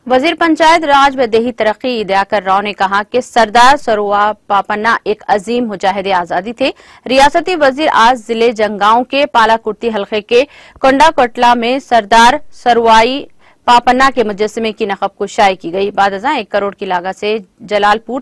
वजीर पंचायत राज व देही तरक्की इदियाकर राव ने कहा कि सरदार सरुआ पापन्ना एक अजीम मुजाहिद आजादी थे। रियासती वजीर आज जिले जंगांव के पालाकुर्ती हल्के के कोंडा कोटला में सरदार सरुआई पापन्ना के मुजस्समे की नकब कुशाई की गई। बाद 1 करोड़ की लागत से जलालपुर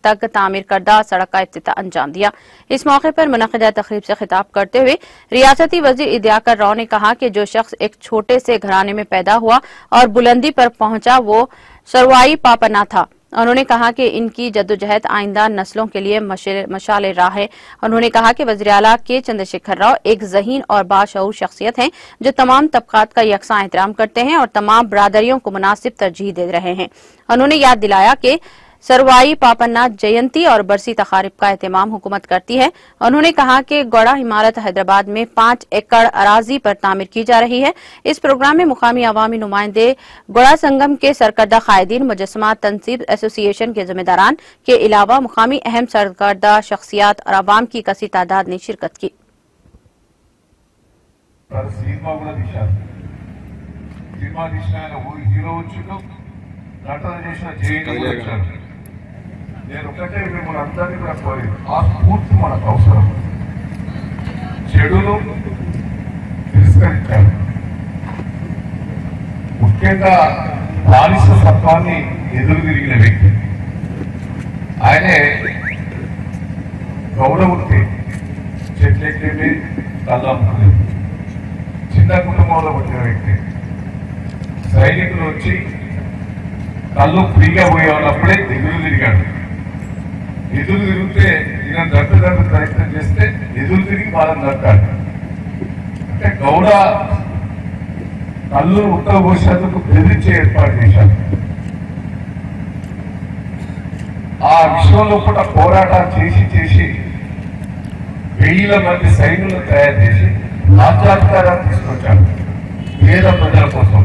तक तामीर करदा सड़क का इफ्तिताह अंजाम दिया। इस मौके पर मुनक़िदा तकरीब से खिताब करते हुए रियासती वजीर इदियाकर राव ने कहा कि जो शख्स एक छोटे से घराने में पैदा हुआ और बुलंदी पर पहुंचा वो सरुआई पापन्ना था। उन्होंने कहा कि इनकी जद्दोजहद आइंदा नस्लों के लिए मशाल राह है। उन्होंने कहा कि वज़ीर आला के चंद्रशेखर राव एक ज़हीन और बाशऊर शख्सियत हैं जो तमाम तबकात का यकसा एहतराम करते हैं और तमाम बरादरियों को मुनासिब तरजीह दे रहे हैं। उन्होंने याद दिलाया कि सरुआई पापन्ना जयंती और बरसी तकारीब का एहतमाम हुकूमत करती है। उन्होंने कहा कि गौड़ा इमारत हैदराबाद में 5 एकड़ अराजी पर तामीर की जा रही है। इस प्रोग्राम में मुकामी अवामी नुमाइंदे, गौड़ा संगम के सरकर्दा कायदीन, मुजस्समा तनसीब एसोसिएशन के जिम्मेदारान के अलावा मुकामी अहम सरकर्दा शख्सियात और अवाम की कसी तादाद ने शिरकत की। నేను ఒకటే మిమ్మల్ని అందరినీ కూడా కోరి ఆ స్ఫూర్తి మనకు అవసరం. చెడును తిరస్కరించాలి. ముఖ్యంగా బానిస సత్వాన్ని ఎదురు తిరిగిన వ్యక్తి ఆయనే. గౌరవృత్తి చెట్లెక్కేది కళ్ళమ్ముకునేది. చిన్న కుటుంబంలో పుట్టిన వ్యక్తి. సైనికులు వచ్చి కళ్ళు ఫ్రీగా పోయేవాళ్ళప్పుడే ఎదురు తిరిగాడు. ఎదురు తిరిగితే ఈయన దట్టడానికి ప్రయత్నం చేస్తే ఎదురు తిరిగి వాళ్ళని దట్టాడు. అంటే గౌడ కళ్ళు ఉత్తర పోసేందుకు బెదిరించే ఏర్పాటు చేశారు. ఆ విషయంలో కూడా పోరాటాలు చేసి 1000 మంది సైన్యులను తయారు చేసి రాజ్యాధికారాన్ని తీసుకొచ్చాడు పేద ప్రజల కోసం.